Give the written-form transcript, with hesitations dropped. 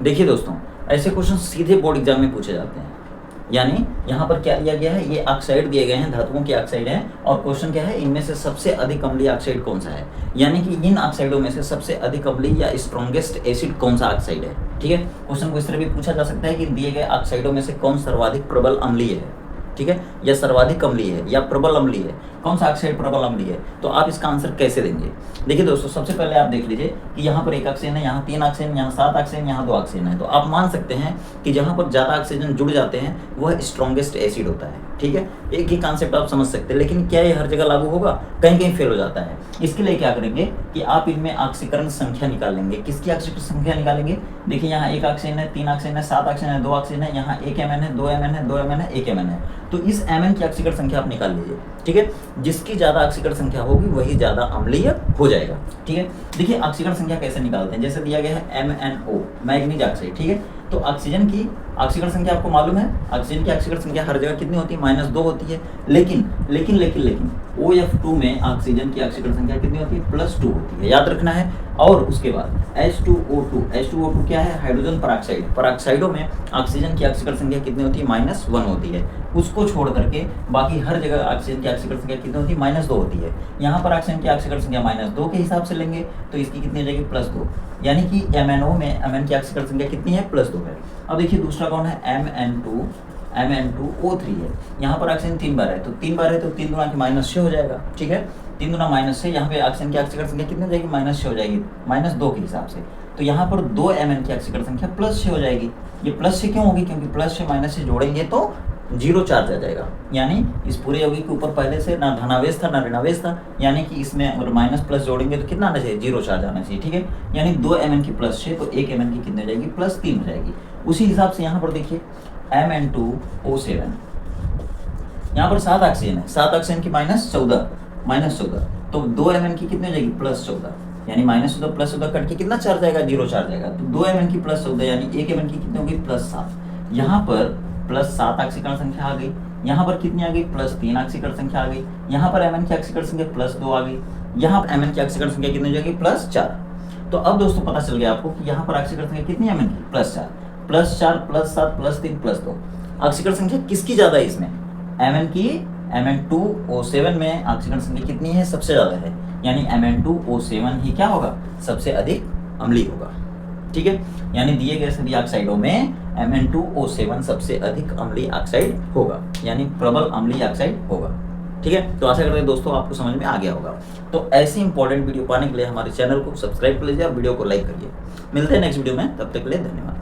देखिए दोस्तों, ऐसे क्वेश्चन सीधे बोर्ड एग्जाम में पूछे जाते हैं। यानी यहाँ पर क्या दिया गया है, ये ऑक्साइड दिए गए हैं, धातुओं के ऑक्साइड हैं, और क्वेश्चन क्या है, इनमें से सबसे अधिक अम्लीय ऑक्साइड कौन सा है। यानी कि इन ऑक्साइडों में से सबसे अधिक अम्लीय या स्ट्रॉन्गेस्ट एसिड कौन सा ऑक्साइड है। ठीक है, क्वेश्चन को इस तरह भी पूछा जा सकता है कि दिए गए ऑक्साइडों में से कौन सर्वाधिक प्रबल अम्लीय है, ठीक है, या सर्वाधिक अम्लीय है या प्रबल अम्लीय है, कौन सा ऑक्साइड प्रबल अम्लीय है। तो आप इसका आंसर कैसे देंगे। देखिए दोस्तों, सबसे पहले आप देख लीजिए कि यहाँ पर एक ऑक्सीजन है, यहाँ 3 ऑक्सीजन, यहाँ 7 ऑक्सीजन, यहाँ 2 ऑक्सीजन है। तो आप मान सकते हैं कि जहाँ पर ज़्यादा ऑक्सीजन जुड़ जाते हैं वह स्ट्रॉन्गेस्ट एसिड होता है। ठीक है, एक ही कॉन्सेप्ट आप समझ सकते हैं, लेकिन क्या ये हर जगह लागू होगा, कहीं कहीं फेल हो जाता है। इसके लिए क्या करेंगे कि आप इनमें ऑक्सीकरण संख्या निकालेंगे। किसकी ऑक्सीकरण संख्या निकालेंगे। देखिए यहाँ 1 ऑक्सीजन है, 3 ऑक्सीजन है, 7 ऑक्सीजन है, 2 ऑक्सीजन है, यहाँ 1 Mn है, 2 Mn है, 2 Mn है, 1 Mn है। तो इस Mn की ऑक्सीकरण संख्या आप निकाल लीजिए। ठीक है, जिसकी ज़्यादा ऑक्सीकरण संख्या होगी वही ज़्यादा अम्लीय हो जाएगा। ठीक है, देखिए ऑक्सीकरण संख्या कैसे निकालते हैं। जैसे दिया गया है MnO, मैग्नीज ऑक्साइड। ठीक है, तो ऑक्सीजन की ऑक्सीकरण संख्या आपको मालूम है, ऑक्सीजन की ऑक्सीकरण संख्या हर जगह कितनी होती है, -2 होती है। लेकिन OF2 में ऑक्सीजन की ऑक्सीकरण संख्या कितनी होती है, +2 होती है, याद रखना है। और उसके बाद H2O2 क्या है, हाइड्रोजन परऑक्साइड। परऑक्साइडों में ऑक्सीजन की ऑक्सीकरण संख्या कितनी होती है, -1 होती है। उसको छोड़ करके बाकी हर जगह ऑक्सीजन की ऑक्सीकरण संख्या कितनी होती है, -2 होती है। यहाँ पर ऑक्सीजन की ऑक्सीकरण संख्या -2 के हिसाब से लेंगे तो इसकी कितनी हो जाएगी, +2। यानी कि MnO में Mn की ऑक्सीकरण संख्या कितनी है, +2 है। अब देखिए दूसरा कौन है, Mn2O3 है। यहाँ पर ऑक्सीजन 3 बार है, तो 3 बार है तो 3 गुना की -6 हो जाएगा। ठीक है, 3 गुना -6, यहाँ पे ऑक्सीजन की ऑक्सीकरण संख्या कितनी हो जाएगी, -6 हो जाएगी, -2 के हिसाब से। तो यहाँ पर 2 Mn की ऑक्सीकरण संख्या +6 हो जाएगी। ये +6 क्यों होगी, क्योंकि +6 से जोड़ेंगे तो 0 चार्ज आ जाएगा। यानी इस पूरे यौगिक के ऊपर पहले से ना धनावेश था ना ऋणावेश था, यानी कि इसमें अगर माइनस प्लस जोड़ेंगे तो कितना आना चाहिए, 0 चार्ज आना चाहिए। ठीक है, यानी 2 Mn की +6 तो 1 Mn की कितनी हो जाएगी, +3 हो जाएगी। उसी हिसाब से यहाँ पर देखिए Mn2O7, यहाँ पर 7 ऑक्सीजन है, 7 ऑक्सीजन की -14 तो 2 Mn की कितनी हो जाएगी, +14, यानी -14 +14 कट के कितना चार्ज आएगा, 0 चार्ज आएगा। तो 2 Mn की +14 यानी 1 Mn की कितनी होगी, +7। यहाँ पर +7 ऑक्सीकरण संख्या आ गई, यहाँ पर कितनी आ गई, +3 ऑक्सीकरण संख्या आ गई, यहाँ पर Mn की ऑक्सीकरण संख्या +2 आ गई, यहाँ पर Mn की ऑक्सीकरण संख्या कितनी हो जाएगी, +4। तो अब दोस्तों पता चल गया आपको कि यहाँ पर ऑक्सीकरण संख्या कितनी है Mn की, +4 +4 +7 +3 +2। ऑक्सीकरण संख्या किसकी ज़्यादा है इसमें, Mn की। Mn2O7 में ऑक्सीकरण संख्या कितनी है, सबसे ज़्यादा है, यानी Mn2O7 ही क्या होगा, सबसे अधिक अम्लीय होगा। ठीक है, यानी दिए गए सभी ऑक्साइडों में Mn2O7 सबसे अधिक अम्लीय ऑक्साइड होगा, यानी प्रबल अम्लीय ऑक्साइड होगा। ठीक है, तो आशा करते हैं दोस्तों आपको समझ में आ गया होगा। तो ऐसी इंपॉर्टेंट वीडियो पाने के लिए हमारे चैनल को सब्सक्राइब कर लीजिए और वीडियो को लाइक करिए। मिलते हैं नेक्स्ट वीडियो में, तब तक के लिए धन्यवाद।